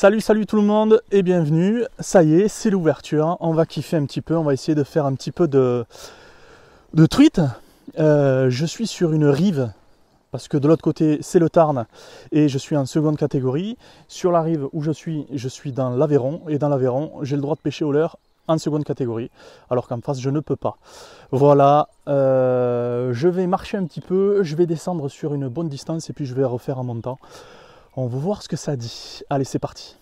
Salut tout le monde et bienvenue. Ça y est, c'est l'ouverture. On va kiffer un petit peu, on va essayer de faire un petit peu de truite. Je suis sur une rive parce que de l'autre côté c'est le Tarn et je suis en seconde catégorie. Sur la rive où je suis dans l'Aveyron et dans l'Aveyron j'ai le droit de pêcher au leurre en seconde catégorie alors qu'en face je ne peux pas. Voilà, je vais marcher un petit peu, je vais descendre sur une bonne distance et puis je vais refaire un montant. On va voir ce que ça dit. Allez, c'est parti.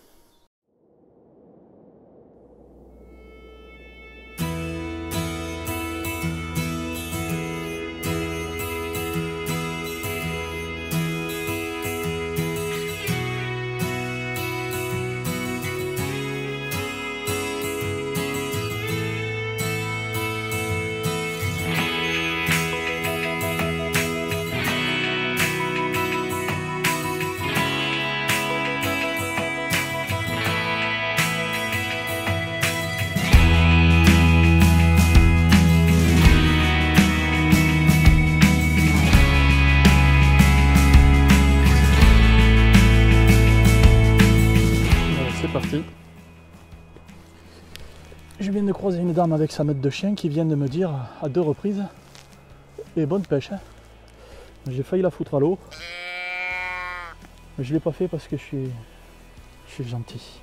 Parti. Je viens de croiser une dame avec sa meute de chien qui vient de me dire à 2 reprises et bonne pêche. Hein. J'ai failli la foutre à l'eau, mais je l'ai pas fait parce que je suis gentil.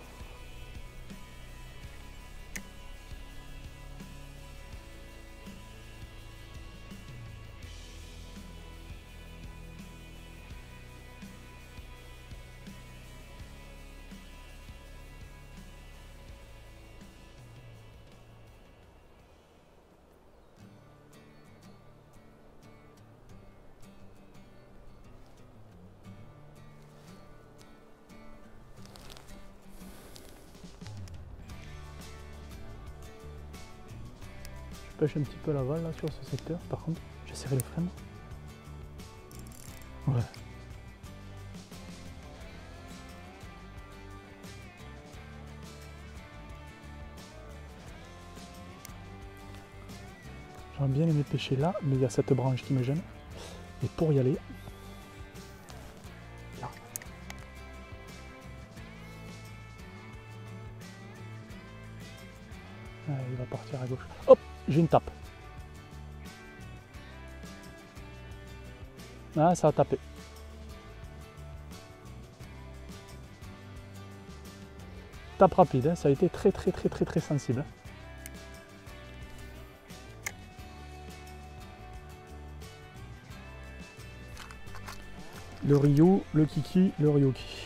Je pêche un petit peu à l'aval là sur ce secteur, par contre j'ai serré le frein. Ouais. J'aurais bien aimé pêcher là, mais il y a cette branche qui me gêne. Et pour y aller, là. Allez, il va partir à gauche. Hop, j'ai une tape. Ah, ça a tapé. Tape rapide, hein, ça a été très sensible. Le Ryu, le Kiki, le Ryoki.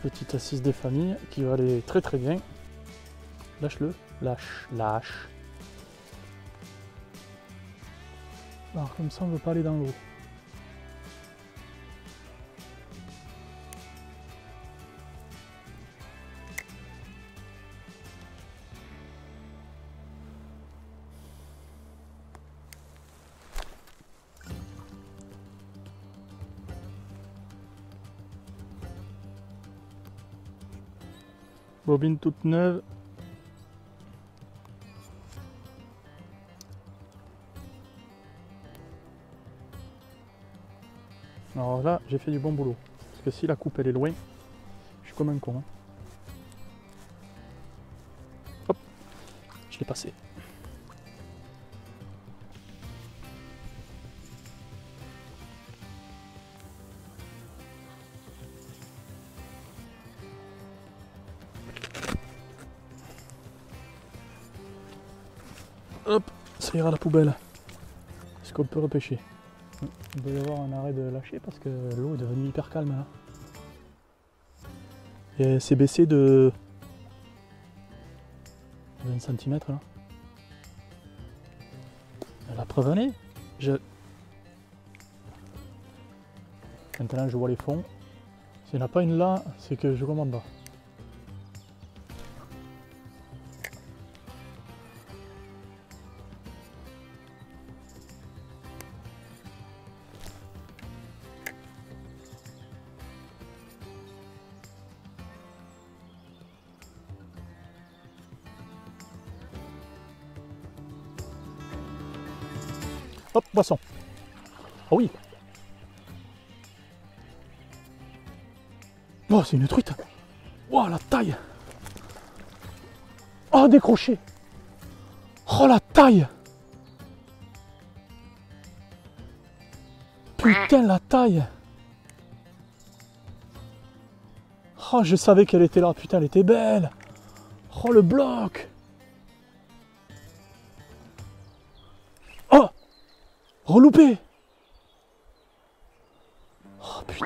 Petite assise des familles qui va aller très bien. Lâche-le, lâche. Alors comme ça on ne veut pas aller dans l'eau. Bobine toute neuve. Alors là, j'ai fait du bon boulot. Parce que si la coupe elle est loin, je suis comme un con. Hein. Hop, je l'ai passé. Hop, ça ira à la poubelle. Est-ce qu'on peut repêcher? Il doit y avoir un arrêt de lâcher parce que l'eau est devenue hyper calme là. Et elle s'est baissée de 20 cm là. La preuve en est. Maintenant je vois les fonds. S'il n'y en a pas une là, c'est que je commande pas. Hop, poisson. Oh oui. Oh, c'est une truite. Oh, la taille. Oh, décroché. Oh, la taille. Putain, la taille. Oh, je savais qu'elle était là. Putain, elle était belle. Oh, le bloc. Oh, reloupé. Oh, putain.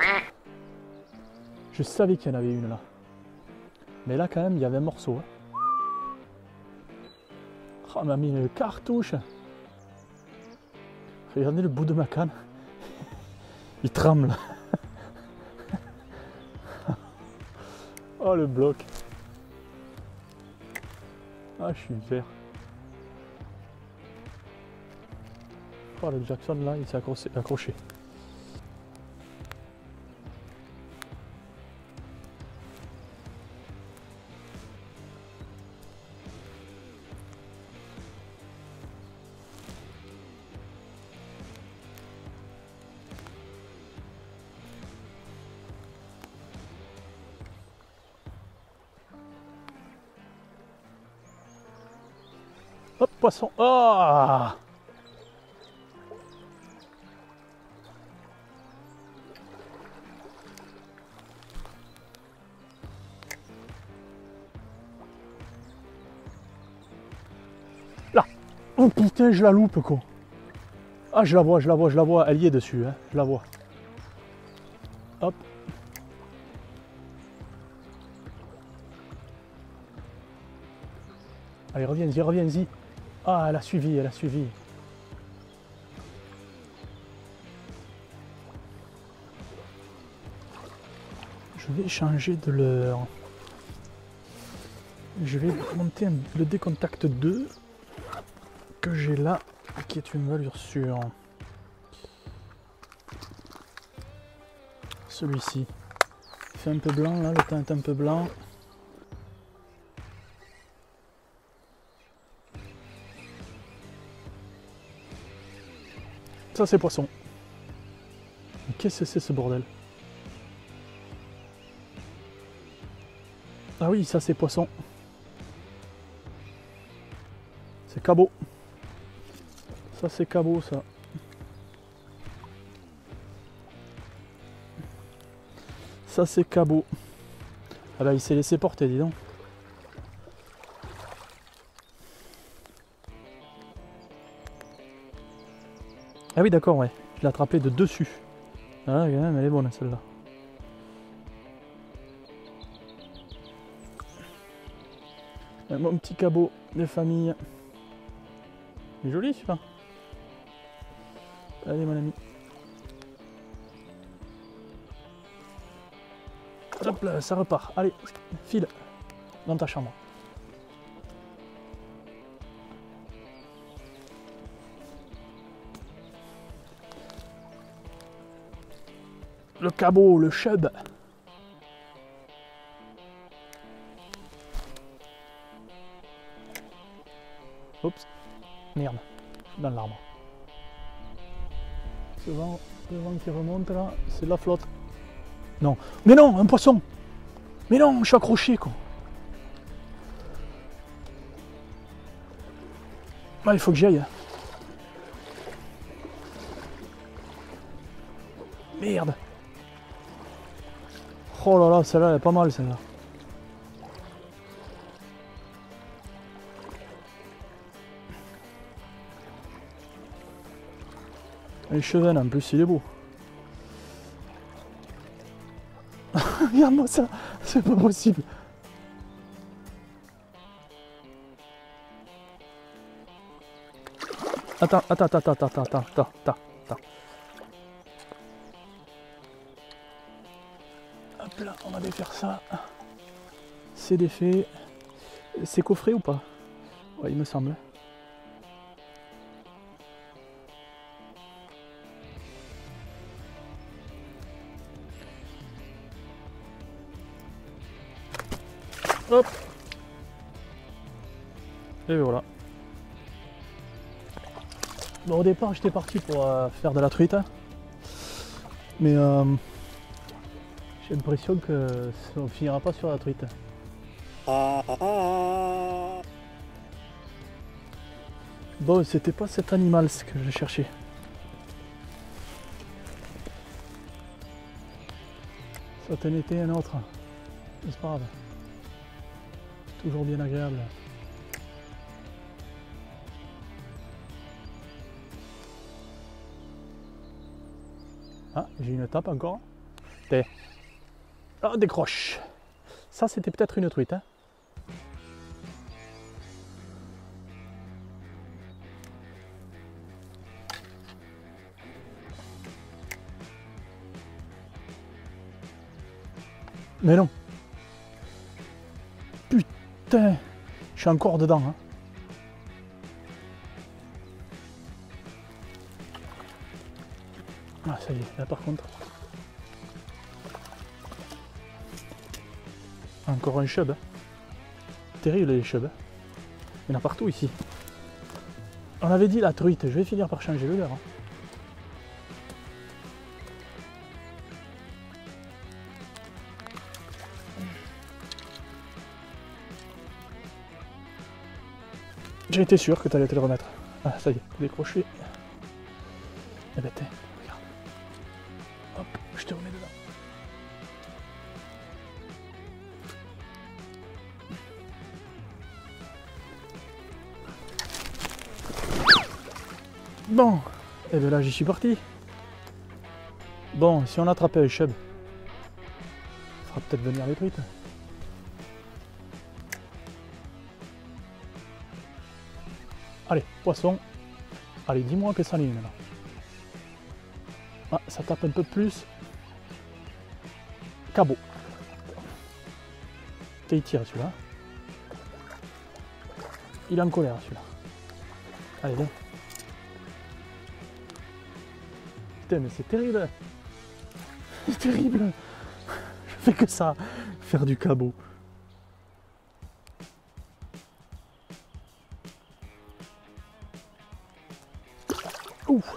Je savais qu'il y en avait une là. Mais là, quand même, il y avait un morceau. Hein. Oh, elle m'a mis une cartouche. Regardez le bout de ma canne. Il tremble. Oh, le bloc. Ah, je suis vert. Oh, le Jackson là, il s'est accroché. Hop, poisson. Oh! Là. Oh putain, je la loupe quoi. Ah, je la vois. Elle y est dessus, hein. Je la vois. Hop. Allez, reviens-y. Ah, elle a suivi. Je vais changer de leurre. Je vais monter le décontact 2 que j'ai là, qui est une valeur sûre. Celui-ci. Il fait un peu blanc là, le teint est un peu blanc. Ça c'est poisson. Mais qu'est-ce que c'est ce bordel? Ah oui, ça c'est poisson. C'est cabot. Ça c'est cabot ça. Ça c'est cabot. Ah bah il s'est laissé porter, dis donc. Ah oui d'accord, ouais. Je l'ai attrapé de dessus. Ah ouais, elle est bonne celle-là. Mon petit cabot de famille. Il est joli celui-là. Allez mon ami. Hop là, ça repart. Allez, file dans ta chambre. Le cabot, le chub. Oups. Merde. Je suis dans l'arbre. Ce vent qui remonte là, c'est de la flotte. Non. Mais non, un poisson. Mais non, je suis accroché quoi. Ah, il faut que j'y aille. Merde. Oh là là, celle-là elle est pas mal celle-là. Les cheveux en plus il est beau. Regarde-moi ça, c'est pas possible. Attends. Hop là, on va défaire ça. C'est défait. C'est coffré ou pas? Ouais, il me semble. Hop. Et voilà. Bon, au départ, j'étais parti pour faire de la truite. Mais j'ai l'impression que on ne finira pas sur la truite. Bon, c'était pas cet animal ce que je cherchais. Ça t'en était un autre. C'est pas grave. Toujours bien agréable. Ah, j'ai une tape encore. Ah, décroche. Ça, c'était peut-être une truite. Hein. Mais non. Putain. Je suis encore dedans. Hein. Ah, ça y est, là par contre. Encore un chub. Hein. Terrible les chubs. Il y en a partout ici. On avait dit la truite, je vais finir par changer le leurre. Hein. J'ai été sûr que tu allais te le remettre. Ah, ça y est, décroché. Eh ben, tiens, regarde. Hop, je te remets dedans. Bon, et bien là j'y suis parti. Bon, si on attrapait un chub, ça fera peut-être venir les truites. Allez, poisson. Allez, dis-moi que ça en est une là. Ah, ça tape un peu plus. Cabot. Il tire celui-là. Il est en colère celui-là. Allez, viens. Putain, mais c'est terrible. C'est terrible. Je fais que ça. Faire du cabot. Ouf.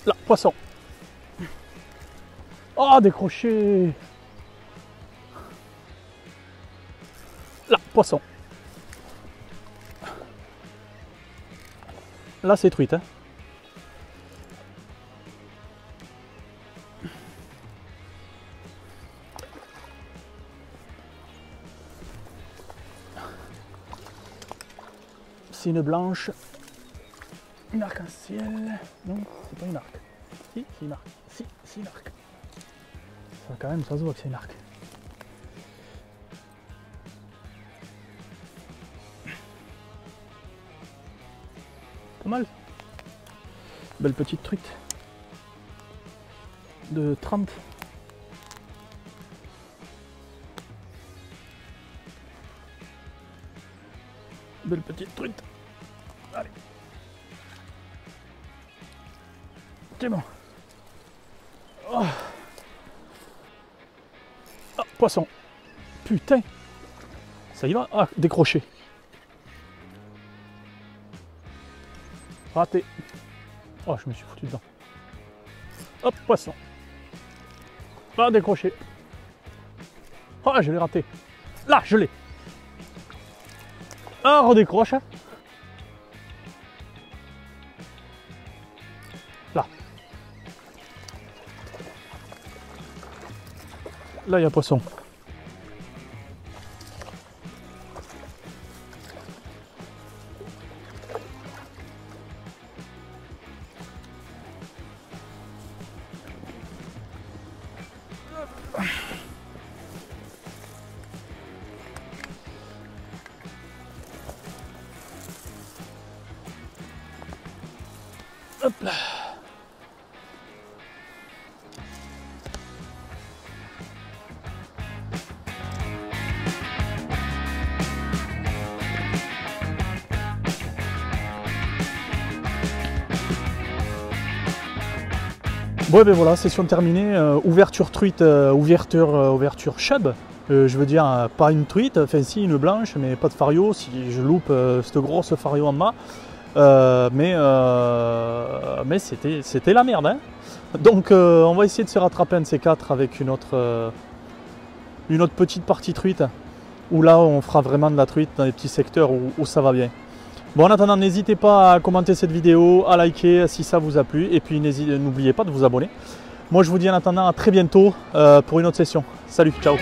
Là, poisson. Oh, décroché. Là, poisson. Là, c'est truite. Hein. C'est une blanche. Une arc-en-ciel. Non, c'est pas une arc. Si, c'est une arc. Si, c'est une arc. Ça, quand même, ça se voit que c'est une arc. Pas mal. Belle petite truite. De 30. Belle petite truite. Allez. C'est bon. Oh. Ah, poisson. Putain. Ça y va. Ah, décroché. Raté. Oh, je me suis foutu dedans. Hop, poisson. Ah, décroché. Oh, je l'ai raté. Là, je l'ai. Ah, redécroche. Là. Là, il y a poisson. Hop là. Bon, ben voilà, session terminée. Ouverture truite, ouverture chub. Je veux dire, pas une truite, enfin si, une blanche, mais pas de fario. Si je loupe cette grosse fario en bas. Mais c'était la merde. Hein. Donc, on va essayer de se rattraper un de ces quatre avec une autre petite partie truite. Où là, on fera vraiment de la truite dans les petits secteurs où ça va bien. Bon, en attendant, n'hésitez pas à commenter cette vidéo, à liker si ça vous a plu. Et puis, n'oubliez pas de vous abonner. Moi, je vous dis en attendant à très bientôt pour une autre session. Salut, ciao!